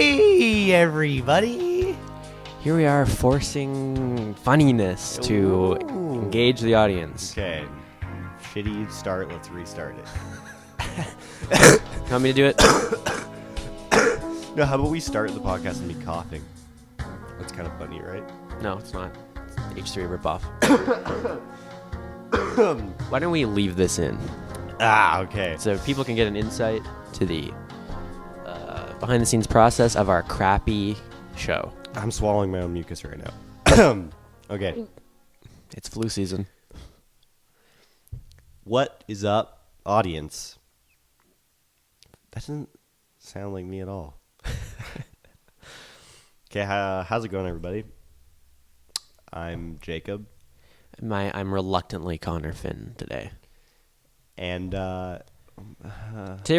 Hey, everybody. Here we are forcing funniness to engage the audience. Okay. Shitty start. Let's restart it. You want me to do it? No, how about we start the podcast and me coughing? That's kind of funny, right? No, it's not. It's H3 ripoff. Why don't we leave this in? Okay. So people can get an insight to the behind-the-scenes process of our crappy show. I'm swallowing my own mucus right now. Okay. It's flu season. What is up, audience? That doesn't sound like me at all. Okay, how's it going, everybody? I'm Jacob. I'm reluctantly Connor Finn today. And Today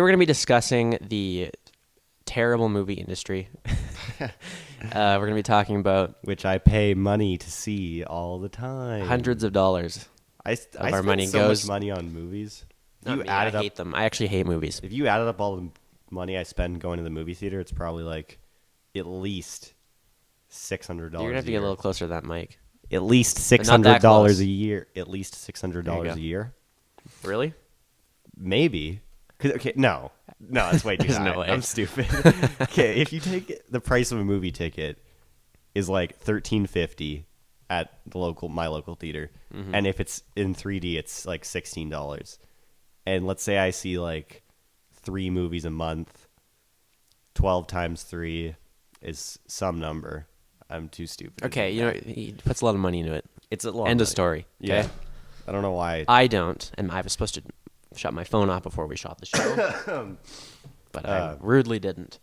we're going to be discussing the terrible movie industry. We're going to be talking about which I pay money to see all the time. hundreds of dollars. I our money so goes much money on movies. Not me, I hate them. I actually hate movies. If you added up all the money I spend going to the movie theater, it's probably like at least $600. You're gonna have to get a little closer to that mic. At least $600 a year. At least $600 a year. Really? Maybe. Okay, no, that's way too There's high. no way. I'm stupid. Okay, if you take the price of a movie ticket is like $13.50 at my local theater, and if it's in 3D, it's like $16. And let's say I see like 3 movies a month. 12 times 3 is some number. I'm too stupid. Okay, you know, he puts a lot of money into it. It's a lot. End of story. Okay? Yeah. I don't know why. I don't, and I was supposed to shut my phone off before we shot the show, but I rudely didn't.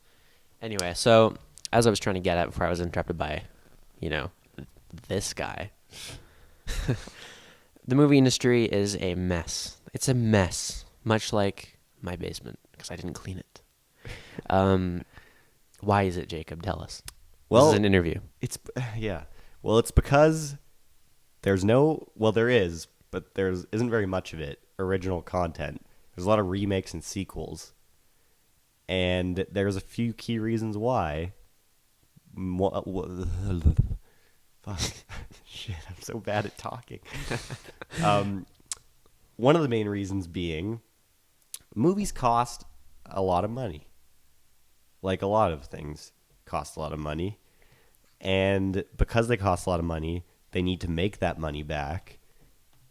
Anyway, so as I was trying to get at before I was interrupted by, this guy, the movie industry is a mess. It's a mess, much like my basement, because I didn't clean it. Why is it, Jacob? Tell us. Well, this is an interview. Well, it's because there is, but there isn't very much of it. Original content. There's a lot of remakes and sequels, and there's a few key reasons why. Fuck, shit! I'm so bad at talking. One of the main reasons being, movies cost a lot of money. Like a lot of things cost a lot of money, and because they cost a lot of money, they need to make that money back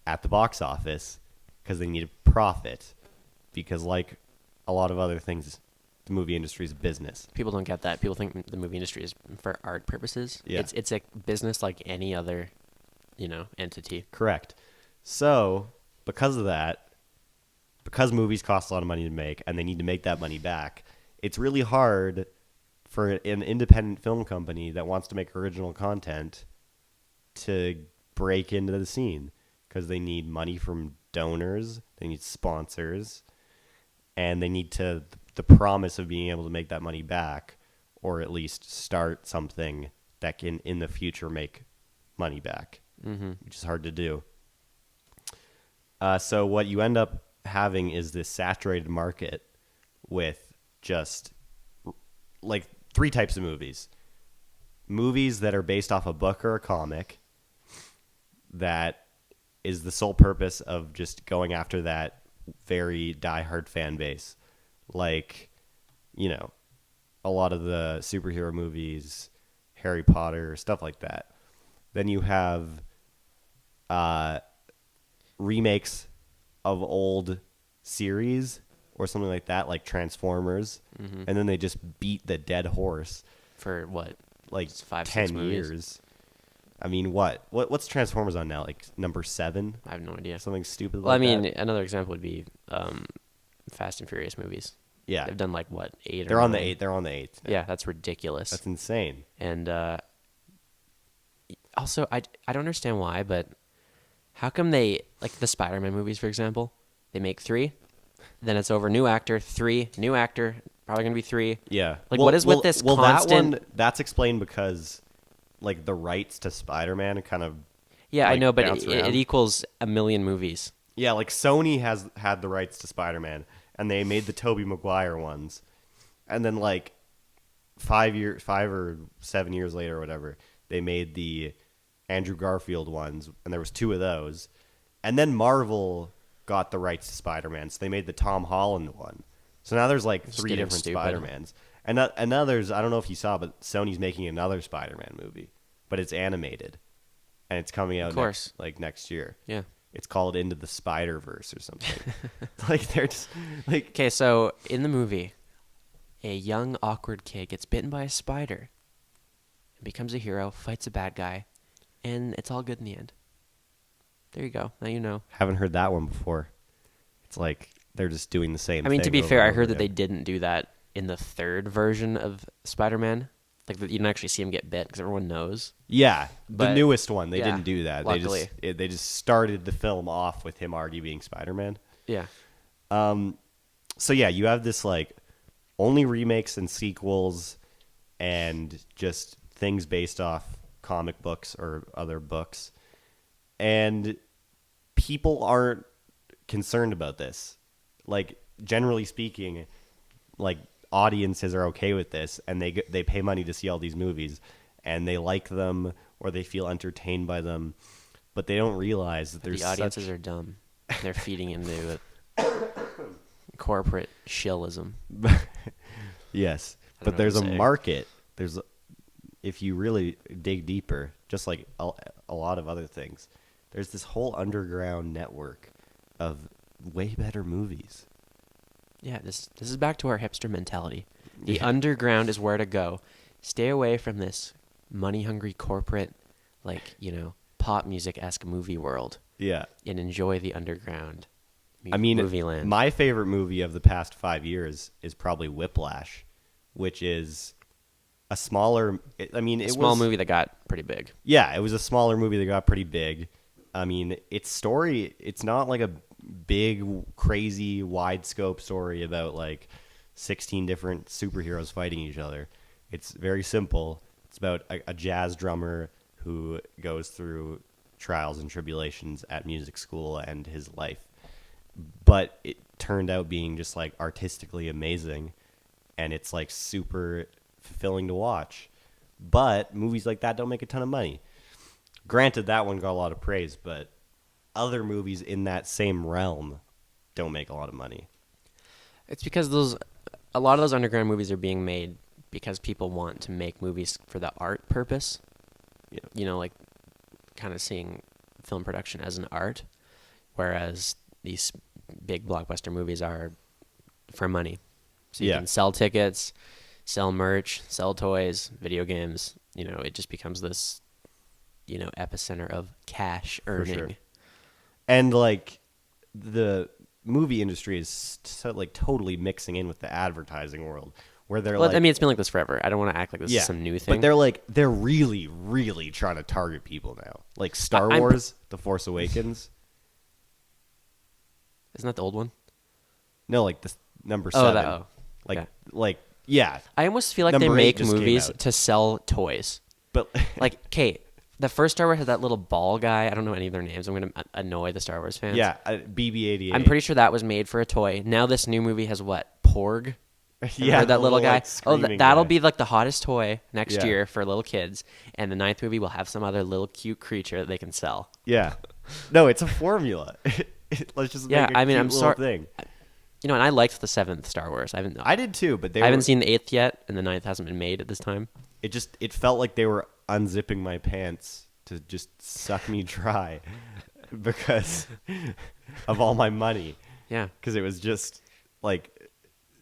at the box office because they need a profit. Because like a lot of other things, the movie industry is a business. People don't get that. People think the movie industry is for art purposes. Yeah. It's a business like any other, entity. Correct. So because of that, because movies cost a lot of money to make and they need to make that money back, it's really hard for an independent film company that wants to make original content to break into the scene because they need money from donors, they need sponsors, and they need the promise of being able to make that money back, or at least start something that can in the future make money back, which is hard to do. So what you end up having is this saturated market with just like 3 types of movies. Movies that are based off a book or a comic that is the sole purpose of just going after that very diehard fan base. Like, a lot of the superhero movies, Harry Potter, stuff like that. Then you have remakes of old series or something like that, like Transformers, and then they just beat the dead horse For what? like It's 5, 10 6 movies? years. I mean, what's Transformers on now? Like number 7? I have no idea. Something stupid Well, like that? another example would be Fast and Furious movies. Yeah. They've done like what, 8 or They're on the 9? 8th. They're on the 8th. Yeah, that's ridiculous. That's insane. And also, I don't understand why, but how come they, like the Spider-Man movies, for example, they make 3, then it's over, new actor, 3, new actor, probably going to be 3. Yeah. Like, what is with this constant... That's explained because, like, the rights to Spider-Man kind of... Yeah, I know, but bounce around. it equals a million movies. Yeah, like, Sony has had the rights to Spider-Man, and they made the Tobey Maguire ones. And then, like, 5 or 7 years later or whatever, they made the Andrew Garfield ones, and there was 2 of those. And then Marvel got the rights to Spider-Man, so they made the Tom Holland one. So now there's like 3 different Spider-Mans. And now there's, I don't know if you saw, but Sony's making another Spider-Man movie, but it's animated, and it's coming out next year. Yeah. It's called Into the Spider-Verse or something. Like they're just like, okay, so in the movie, a young awkward kid gets bitten by a spider, and becomes a hero, fights a bad guy, and it's all good in the end. There you go. Now you know. Haven't heard that one before. It's like they're just doing the same thing. I mean, to be over fair, and I over heard that again. they didn't do that in the 3rd version of Spider-Man. Like, you don't actually see him get bit because everyone knows. Yeah, the But, newest one, they yeah, didn't do that. luckily. They just started the film off with him already being Spider-Man. Yeah. So yeah, you have this like only remakes and sequels and just things based off comic books or other books. And people aren't concerned about this. Like, generally speaking, like, audiences are okay with this, and they pay money to see all these movies, and they like them or they feel entertained by them, but they don't realize that there's the audiences are dumb. They're feeding into corporate shillism. Yes, I don't but know there's what a to say. market. If you really dig deeper, just like a lot of other things, there's this whole underground network of way better movies. Yeah, this is back to our hipster mentality. The Yeah. underground is where to go. Stay away from this money-hungry corporate, like, pop music-esque movie world, Yeah. and enjoy the underground movie land. My favorite movie of the past 5 years is probably Whiplash, which is a smaller. It was movie that got pretty big. Yeah, it was a smaller movie that got pretty big. I mean, its story, it's not like a big, crazy, wide scope story about like 16 different superheroes fighting each other. It's very simple. It's about a jazz drummer who goes through trials and tribulations at music school and his life. But it turned out being just like artistically amazing, and it's like super fulfilling to watch. But movies like that don't make a ton of money. Granted, that one got a lot of praise, but other movies in that same realm don't make a lot of money. It's because a lot of those underground movies are being made because people want to make movies for the art purpose. Yeah. Like kind of seeing film production as an art, whereas these big blockbuster movies are for money. So you can sell tickets, sell merch, sell toys, video games. It just becomes this, epicenter of cash earning. For sure. And like the movie industry is totally mixing in with the advertising world, where they're it's been like this forever. I don't want to act like this is some new thing. But they're really, really trying to target people now. Like Star Wars, The Force Awakens. Isn't that the old one? No, like the number 7. Yeah. I almost feel like Number they 8 make just came movies out. to sell toys. But Like, okay, the first Star Wars had that little ball guy. I don't know any of their names. I'm going to annoy the Star Wars fans. yeah, BB-88. I'm pretty sure that was made for a toy. Now this new movie has what? Porg? Yeah, that little guy. like, screaming That'll guy. be like the hottest toy next Yeah. year for little kids. And the 9th movie will have some other little cute creature that they can sell. Yeah. No, it's a formula. Let's just make a I'm cute little sorry. thing. And I liked the 7th Star Wars. I did too, but I haven't seen the 8th yet, and the 9th hasn't been made at this time. It felt like they were unzipping my pants to just suck me dry because of all my money. Yeah. Because it was just like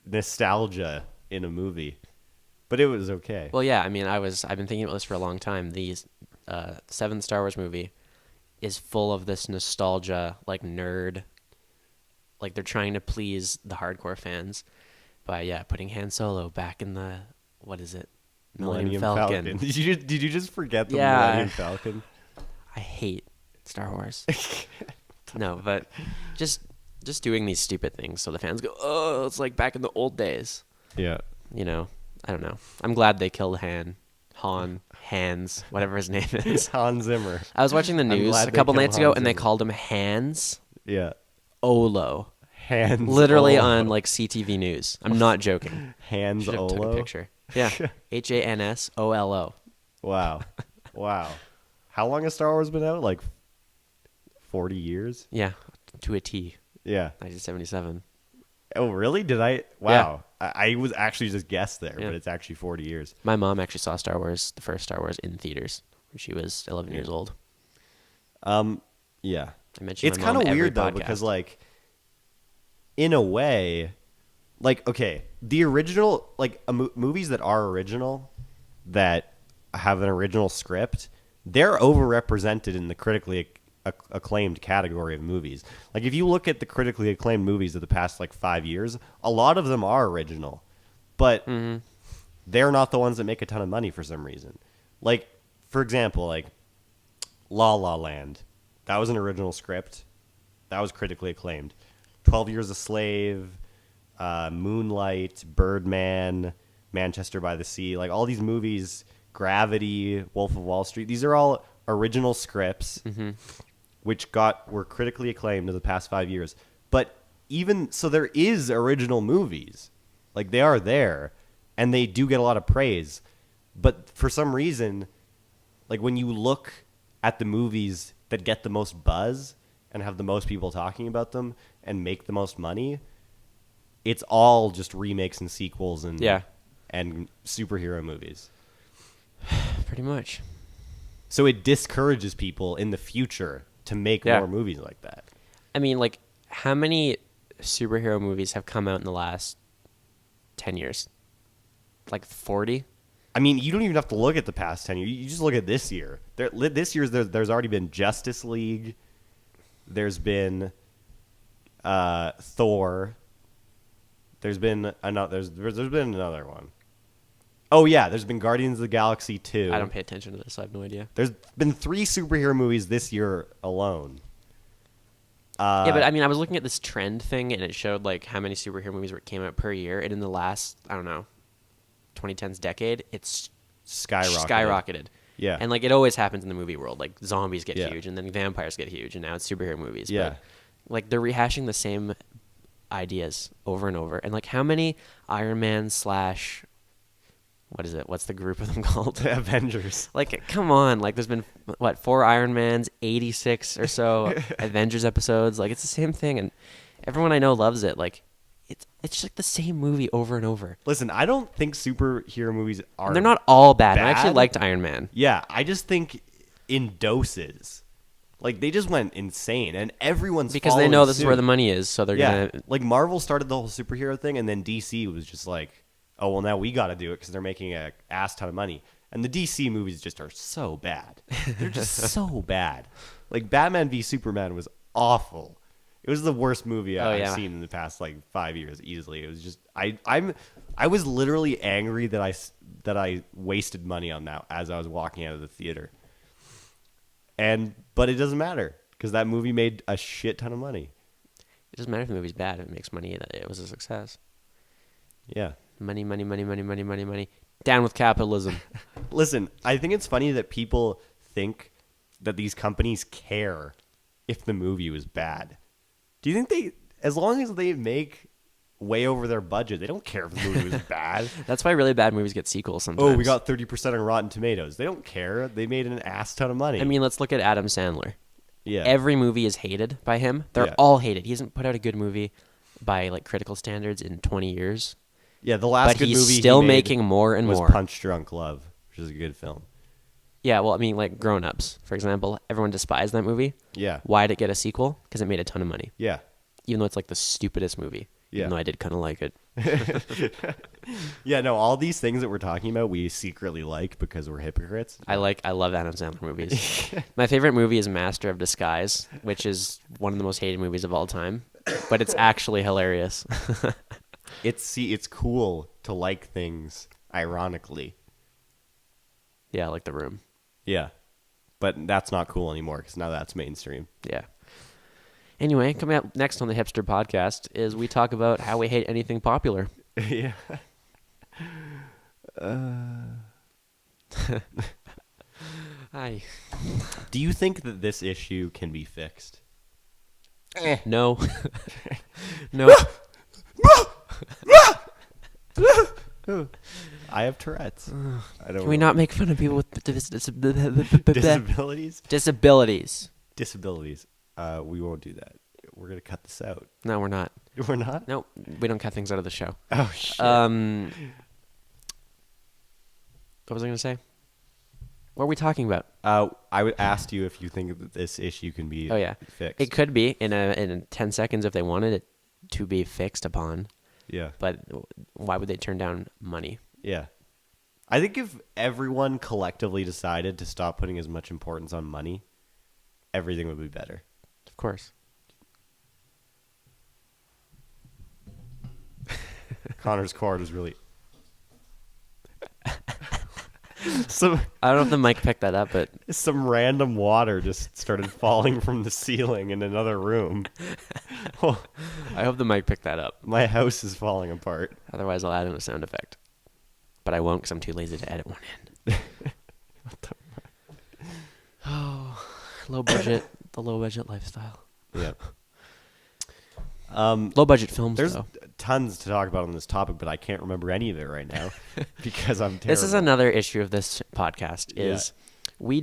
nostalgia in a movie, but it was okay. Well, yeah. I've been thinking about this for a long time. The 7th Star Wars movie is full of this nostalgia, like nerd. Like they're trying to please the hardcore fans by putting Han Solo back in the what is it? Millennium Falcon. Did you just forget the Yeah. Millennium Falcon? I hate Star Wars. No, but just doing these stupid things so the fans go, "Oh, it's like back in the old days." Yeah. I don't know. I'm glad they killed Hans, whatever his name is. Hans Zimmer. I was watching the news glad a they couple killed nights ago, Hans and they Zimmer. called him Hans Yeah. Olo. Hans Literally Olo. on like CTV News. I'm not joking. Hans Should have took a Olo. picture. Yeah. HANSOLO. Wow. Wow. How long has Star Wars been out? Like 40 years? Yeah. To a T. Yeah. 1977. Oh, really? Did I? Wow. I was actually just guessed there, Yeah. but it's actually 40 years. My mom actually saw Star Wars, the first Star Wars, in theaters when she was 11 years old. Yeah. I mentioned It's my kind mom of every weird, though, podcast. because, like, in a way, like, okay, the original, like, movies that are original, that have an original script, they're overrepresented in the critically acclaimed category of movies. Like, if you look at the critically acclaimed movies of the past, like, 5 years, a lot of them are original. But they're not the ones that make a ton of money for some reason. Like, for example, like, La La Land. That was an original script. That was critically acclaimed. 12 Years a Slave, Moonlight, Birdman, Manchester by the Sea. Like, all these movies, Gravity, Wolf of Wall Street, these are all original scripts which were critically acclaimed in the past 5 years. But even so, there is original movies. Like, they are there, and they do get a lot of praise. But for some reason, like, when you look at the movies that get the most buzz and have the most people talking about them and make the most money, it's all just remakes and sequels and superhero movies. Pretty much. So it discourages people in the future to make more movies like that. I mean, like, how many superhero movies have come out in the last 10 years? Like 40? I mean, you don't even have to look at the past 10 years. You just look at this year. This year's there's already been Justice League. There's been Thor. There's been another one. Oh yeah, there's been Guardians of the Galaxy 2. I don't pay attention to this. I have no idea. There's been 3 superhero movies this year alone. Yeah, but I mean, I was looking at this trend thing, and it showed like how many superhero movies came out per year, and in the last, I don't know, 2010s decade, it's skyrocketed. Yeah. And like it always happens in the movie world. Like zombies get huge, and then vampires get huge, and now it's superhero movies. Yeah. But, like they're rehashing the same ideas over and over. And like how many Iron Man / what is it? What's the group of them called? Avengers. Like, come on. Like, there's been, 4 Iron Mans, 86 or so Avengers episodes. Like, it's the same thing, and everyone I know loves it. Like, it's just like the same movie over and over. Listen, I don't think superhero movies are And they're not all bad. I bad. actually liked Iron Man. Yeah, I just think in doses. Like, they just went insane, and everyone's Because they know this is where the money is, so they're going to... Like, Marvel started the whole superhero thing, and then DC was just like, oh, well, now we got to do it because they're making an ass ton of money. And the DC movies just are so bad. They're just so bad. Like, Batman v Superman was awful. It was the worst movie I've seen in the past, like, 5 years, easily. It was just... I was literally angry that I wasted money on that as I was walking out of the theater. But it doesn't matter because that movie made a shit ton of money. It doesn't matter if the movie's bad. If it makes money, it was a success. Yeah. Money, money, money, money, money, money, money. Down with capitalism. Listen, I think it's funny that people think that these companies care if the movie was bad. Do you think as long as they make way over their budget, they don't care if the movie was bad? That's why really bad movies get sequels sometimes. Oh, we got 30% on Rotten Tomatoes. They don't care. They made an ass ton of money. I mean, let's look at Adam Sandler. Yeah. Every movie is hated by him. They're all hated. He hasn't put out a good movie by like critical standards in 20 years. Yeah, the last good movie he's still making more and was more. Punch Drunk Love, which is a good film. Yeah, well, I mean, like Grown Ups, for example. Everyone despised that movie. Yeah. Why'd it get a sequel? Because it made a ton of money. Yeah. Even though it's like the stupidest movie. Yeah. Even though I did kind of like it. Yeah, no, all these things that we're talking about, we secretly like because we're hypocrites. I love Adam Sandler movies. My favorite movie is Master of Disguise, which is one of the most hated movies of all time. But it's actually hilarious. It's cool to like things ironically. Yeah, like The Room. Yeah. But that's not cool anymore because now that's mainstream. Yeah. Anyway, coming up next on the Hipster Podcast is we talk about how we hate anything popular. Yeah. Hi. Do you think that this issue can be fixed? No. No. I have Tourette's. I don't Can we not make fun of people with disabilities? Disabilities. Disabilities. We won't do that. We're gonna cut this out. No, we're not. We're not? Nope. We don't cut things out of the show. Oh shit. What was I gonna say? What are we talking about? I would ask you if you think that this issue can be fixed. It could be in 10 seconds if they wanted it to be fixed upon. Yeah. But why would they turn down money? Yeah. I think if everyone collectively decided to stop putting as much importance on money, everything would be better. Of course. Connor's cord is really... I don't know if the mic picked that up, but... Some random water just started falling from the ceiling in another room. Oh, I hope the mic picked that up. my house is falling apart. Otherwise, I'll add in a sound effect. But I won't because I'm too lazy to edit one in. Oh, low budget. The low budget lifestyle. Yeah. Low budget films, There's though. tons to talk about on this topic, but I can't remember any of it right now because I'm terrible. This is another issue of this podcast is we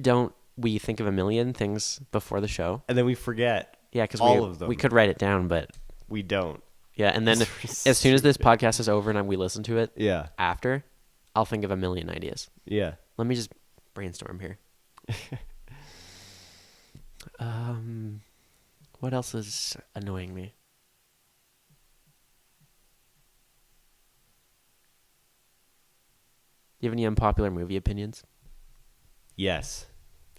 think of a million things before the show. And then we forget Because all of them. we could write it down, but... We don't. Yeah, and then as soon as this podcast is over and we listen to it after, I'll think of a million ideas. Yeah. Let me just brainstorm here. What else is annoying me? Do you have any unpopular movie opinions? Yes.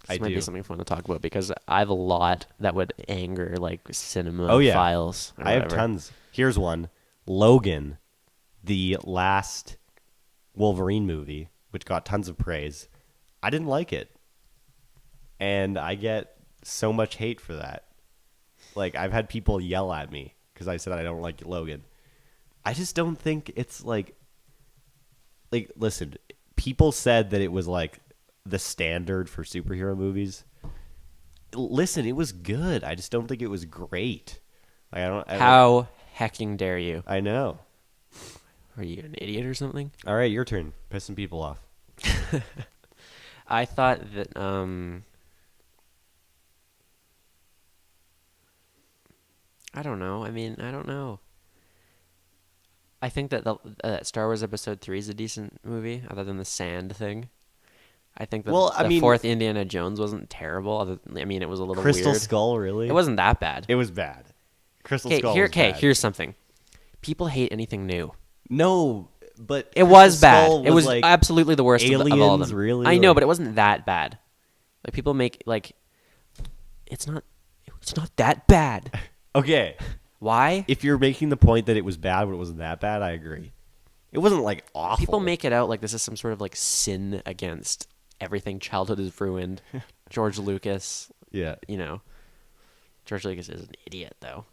This I might do. be something fun to talk about because I have a lot that would anger like cinema files. I have tons. Here's one. Logan, the last Wolverine movie, which got tons of praise. I didn't like it. And I get so much hate for that. Like, I've had people yell at me because I said I don't like Logan. I just don't think it's like, listen, people said that it was like the standard for superhero movies. Listen, it was good. I just don't think it was great. Like, How hecking dare you? I know. Are you an idiot or something? All right, your turn. Piss some people off. I thought that I don't know. I mean, I don't know. I think that the Star Wars Episode 3 is a decent movie, other than the sand thing. I think that the fourth Indiana Jones wasn't terrible. It was a little Crystal weird. Skull, really? It wasn't that bad. It was bad. Crystal Skull was bad. Here's something. People hate anything new. No, but it was bad. Skull It was like absolutely the worst of all of them. Really? I know, but it wasn't that bad. Like people make it's not that bad. Okay. Why? If you're making the point that it was bad, but it wasn't that bad, I agree. It wasn't like awful. People make it out like this is some sort of like sin against everything. Childhood is ruined. George Lucas. Yeah. George Lucas is an idiot though.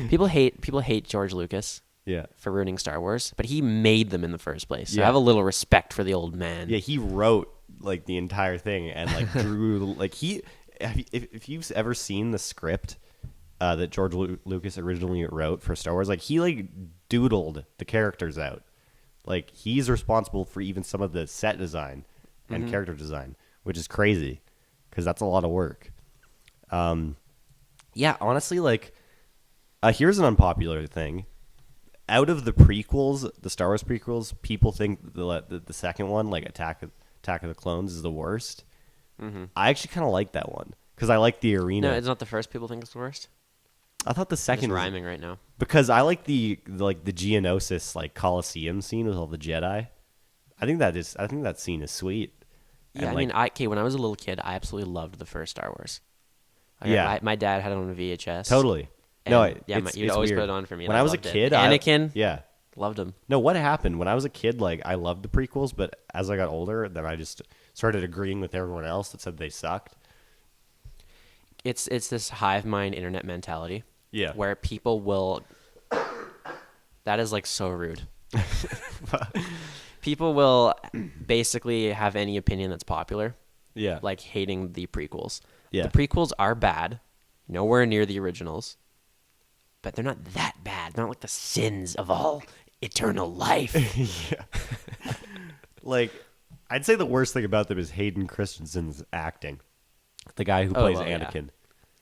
People hate George Lucas. Yeah. For ruining Star Wars, but he made them in the first place. So Yeah. I have a little respect for the old man. Yeah, he wrote like the entire thing and like drew like if you've ever seen the script that George Lucas originally wrote for Star Wars, like he like doodled the characters out. Like he's responsible for even some of the set design and character design, which is crazy because that's a lot of work. Yeah, honestly, like here's an unpopular thing. Out of the prequels, the Star Wars prequels, people think the second one, like Attack of the Clones, is the worst. Mm-hmm. I actually kind of like that one because I like the arena. No, it's not the first people think it's the worst. I thought the second I'm just rhyming right now because I like the Geonosis like Coliseum scene with all the Jedi. I think that scene is sweet. Yeah, and, when I was a little kid, I absolutely loved the first Star Wars. My dad had it on a VHS. Totally. And You'd always weird. put it on for me. When I was a kid, Anakin, yeah, loved him. No, what happened when I was a kid? Like I loved the prequels, but as I got older, then I just started agreeing with everyone else that said they sucked. It's this hive mind internet mentality. Yeah, where people will. That is like so rude. People will basically have any opinion that's popular. Yeah, like hating the prequels. Yeah, the prequels are bad, nowhere near the originals. But they're not that bad. They're not like the sins of all eternal life. Yeah. Like, I'd say the worst thing about them is Hayden Christensen's acting. The guy who plays Anakin. Yeah.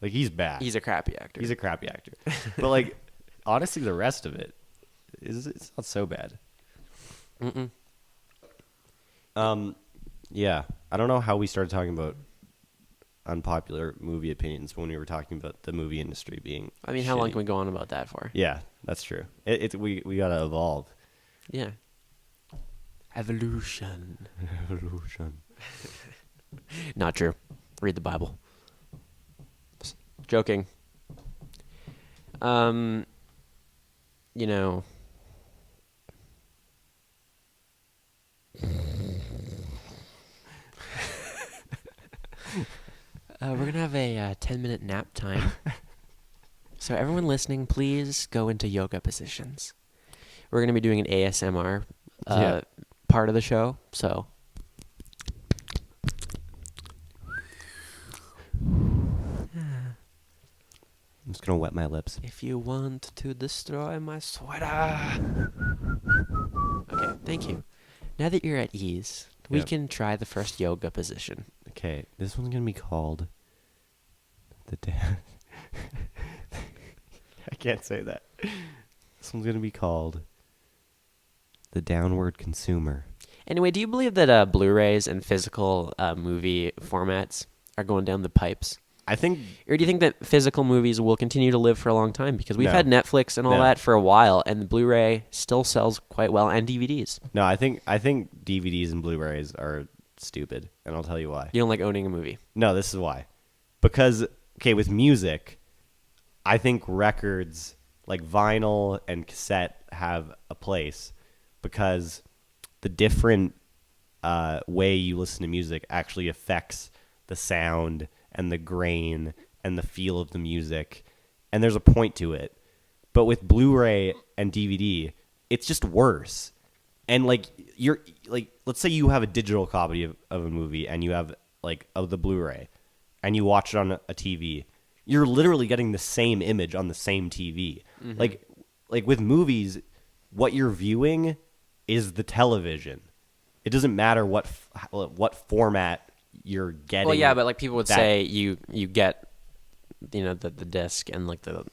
Like, he's bad. He's a crappy actor. But, like, honestly, the rest of it it's not so bad. Mm-mm. Yeah. I don't know how we started talking about unpopular movie opinions when we were talking about the movie industry being I mean, how long can we go on about that for? Yeah, that's true. We gotta evolve. Yeah. Evolution. Not true. Read the Bible. Joking. You know. We're going to have a 10-minute nap time. So everyone listening, please go into yoga positions. We're going to be doing an ASMR part of the show, so. I'm just going to wet my lips. If you want to destroy my sweater. Okay, thank you. Now that you're at ease, we can try the first yoga position. Okay, this one's going to be called the I can't say that. This one's going to be called the downward consumer. Anyway, do you believe that Blu-rays and physical movie formats are going down the pipes? I think... Or do you think that physical movies will continue to live for a long time? Because we've had Netflix and all that for a while, and the Blu-ray still sells quite well, and DVDs. No, I think DVDs and Blu-rays are stupid, and I'll tell you why. You don't like owning a movie? No, this is why. Because, okay, with music, I think records like vinyl and cassette have a place because the different way you listen to music actually affects the sound and the grain and the feel of the music, and there's a point to it. But with Blu-ray and DVD, it's just worse. And like you're like, let's say you have a digital copy of a movie and you have like of the Blu-ray, and you watch it on a TV. You're literally getting the same image on the same TV. Mm-hmm. Like with movies, what you're viewing is the television. It doesn't matter what format you're getting. Well, yeah, but like people would say you get, you know, the disc and like the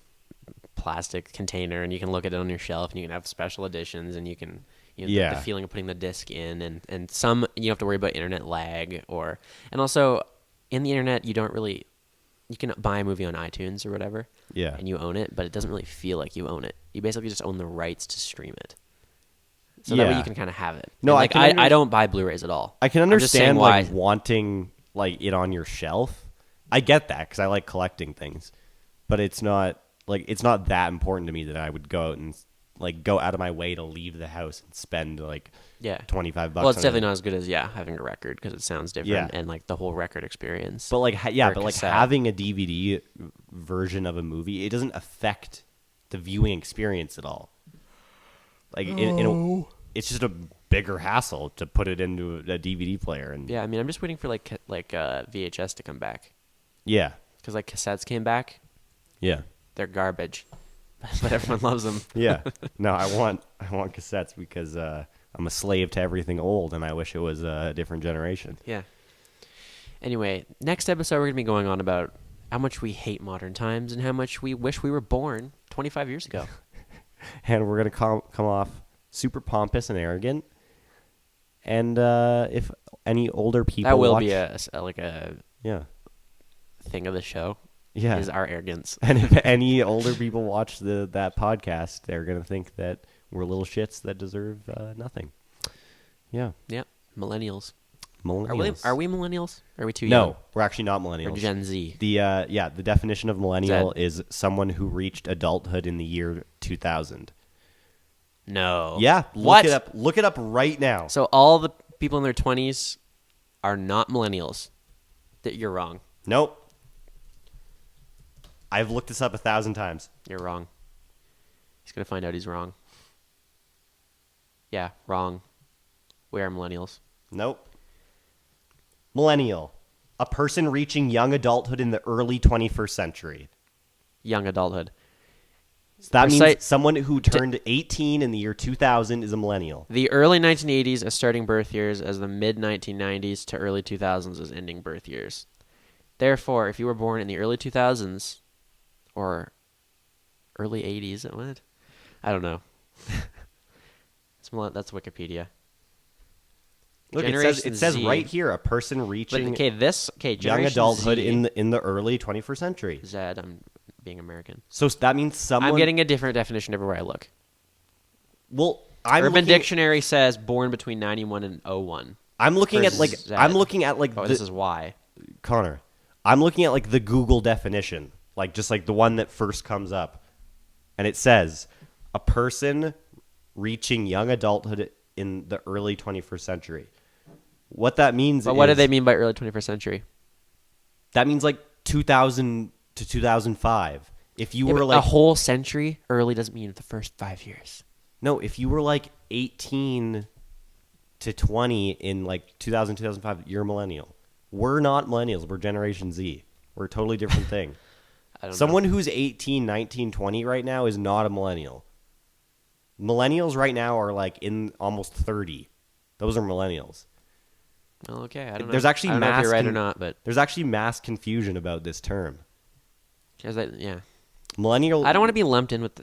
plastic container, and you can look at it on your shelf, and you can have special editions, and you can, you know, the feeling of putting the disc in, and some you don't have to worry about internet lag, and also in the internet you don't really, you can buy a movie on iTunes or whatever, and you own it, but it doesn't really feel like you own it. You basically just own the rights to stream it. So that way you can kind of have it. No, like, I don't buy Blu-rays at all. I can understand like wanting like it on your shelf. I get that because I like collecting things, but it's not that important to me that I would go out and like go out of my way to leave the house and spend like $25. Well, it's definitely not as good as having a record because it sounds different and like the whole record experience. But like like having a DVD version of a movie, it doesn't affect the viewing experience at all. Like it's just a bigger hassle to put it into a DVD player. And I mean, I'm just waiting for like VHS to come back. Yeah, because like cassettes came back. Yeah, they're garbage, but everyone loves them. Yeah, no, I want cassettes because I'm a slave to everything old, and I wish it was a different generation. Yeah. Anyway, next episode we're gonna be going on about how much we hate modern times and how much we wish we were born 25 years ago. And we're going to come off super pompous and arrogant. And if any older people that will watch, be a thing of the show. Yeah, is our arrogance. And if any older people watch that podcast, they're going to think that we're little shits that deserve nothing. Yeah. Yeah. Millennials. Millennials. Are we millennials? Or are we too young? No, we're actually not millennials. We're Gen Z. The definition of millennial is someone who reached adulthood in the year 2000. No. Yeah, what? Look it up right now. So all the people in their 20s are not millennials. That you're wrong. Nope. I've looked this up 1,000 times. You're wrong. He's going to find out he's wrong. Yeah, wrong. We are millennials. Nope. Millennial. A person reaching young adulthood in the early 21st century. Young adulthood. So that means someone who turned 18 in the year 2000 is a millennial. The early 1980s as starting birth years, as the mid-1990s to early 2000s as ending birth years. Therefore, if you were born in the early 2000s or early 80s, what? I don't know. That's Wikipedia. Look, it says right here, a person reaching young adulthood in the early 21st century. Zed, I'm being American. So that means someone... I'm getting a different definition everywhere I look. Well, Urban Dictionary says born between 91 and 01. I'm looking at like... Oh, this is why. Connor, I'm looking at like the Google definition. Like just like the one that first comes up. And it says, a person reaching young adulthood in the early 21st century. What that means But what do they mean by early 21st century? That means like 2000 to 2005. If you were like... A whole century early doesn't mean the first 5 years. No, if you were like 18 to 20 in like 2000, 2005, you're a millennial. We're not millennials. We're Generation Z. We're a totally different thing. Someone who's 18, 19, 20 right now is not a millennial. Millennials right now are like in almost 30. Those are millennials. Well, okay, I don't know. There's actually I don't know if you're right or not, but there's actually mass confusion about this term. Yeah. Millennial. I don't want to be lumped in with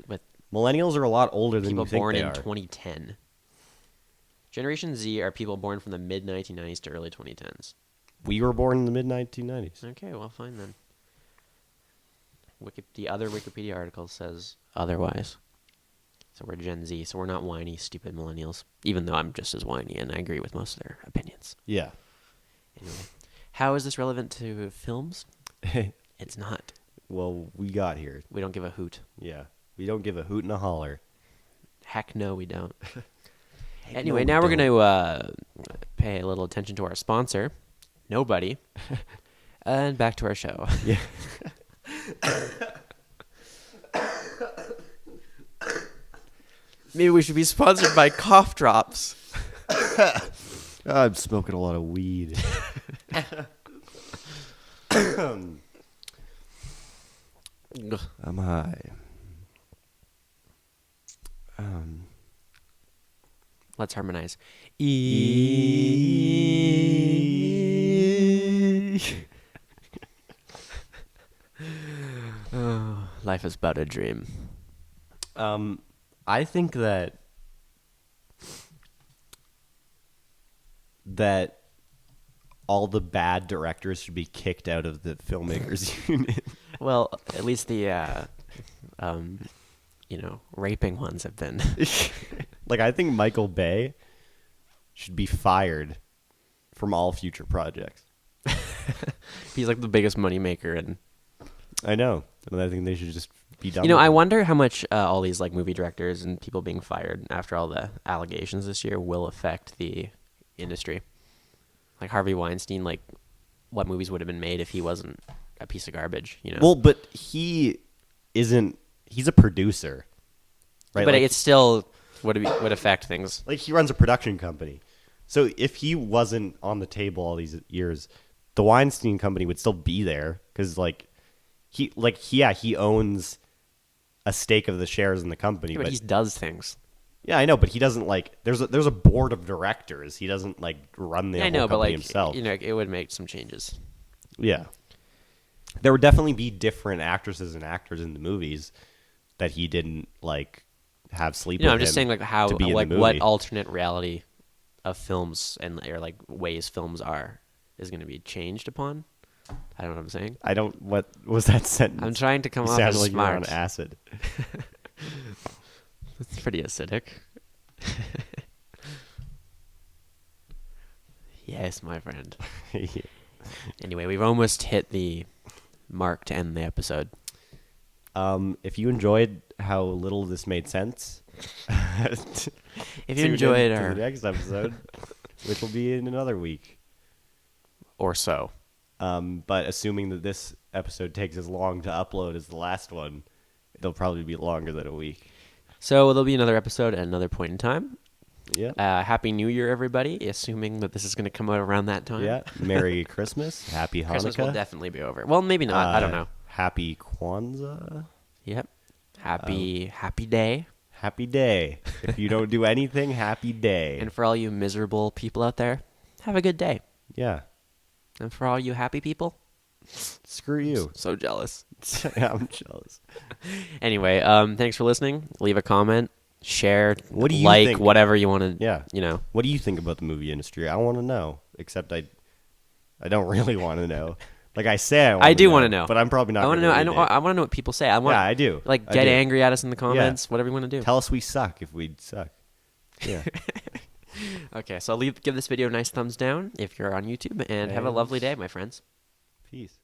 millennials are a lot older than you think they are. People born in 2010. Generation Z are people born from the mid 1990s to early 2010s. We were born in the mid 1990s. Okay, well, fine then. The other Wikipedia article says otherwise. So we're Gen Z, so we're not whiny, stupid millennials. Even though I'm just as whiny, and I agree with most of their opinions. Yeah. Anyway, how is this relevant to films? It's not. Well, we got here. We don't give a hoot. Yeah. We don't give a hoot and a holler. Heck no, we don't. Anyway, now we're going to pay a little attention to our sponsor, Nobody, and back to our show. Yeah. Maybe we should be sponsored by Cough Drops. I'm smoking a lot of weed. I'm high. Let's harmonize. Oh, life is but a dream. I think that all the bad directors should be kicked out of the filmmakers union. Well, at least the raping ones have been. Like, I think Michael Bay should be fired from all future projects. He's like the biggest moneymaker, and I know. And I think they should just be done. I wonder how much all these like movie directors and people being fired after all the allegations this year will affect the industry. Like Harvey Weinstein, like what movies would have been made if he wasn't a piece of garbage, Well, but he isn't. He's a producer, right? But like, it still would affect things. Like he runs a production company, so if he wasn't on the table all these years, the Weinstein company would still be there because he owns a stake of the shares in the company. Yeah, but he does things. Yeah, I know, but he doesn't there's a board of directors. He doesn't run the whole company himself. It would make some changes. Yeah. There would definitely be different actresses and actors in the movies that he didn't have sleep with. I'm just saying how what alternate reality of films or ways films is going to be changed upon. I don't know what I'm saying. What was that sentence? I'm trying to come off as like smart. You're on acid. It's pretty acidic. Yes, my friend. Yeah. Anyway, we've almost hit the mark to end the episode. If you enjoyed how little this made sense, if you enjoyed the next episode, which will be in another week or so, but assuming that this episode takes as long to upload as the last one, it'll probably be longer than a week. So there'll be another episode at another point in time. Yeah. Happy New Year, everybody, assuming that this is going to come out around that time. Yeah. Merry Christmas. Happy Hanukkah. Christmas will definitely be over. Well, maybe not. I don't know. Happy Kwanzaa. Yep. Happy day. Happy day. If you don't do anything, happy day. And for all you miserable people out there, have a good day. Yeah. And for all you happy people, screw you. So jealous. I'm jealous. Anyway, thanks for listening. Leave a comment, share, what do you think? Whatever you want to. Yeah. You know. What do you think about the movie industry? I want to know. Except I don't really want to know. Like I say, I do want to know, but I'm probably not. I want to know. I want to know what people say. I do. Like get angry at us in the comments. Yeah. Whatever you want to do. Tell us we suck if we suck. Yeah. Okay, so give this video a nice thumbs down if you're on YouTube, and have a lovely day, my friends. Peace.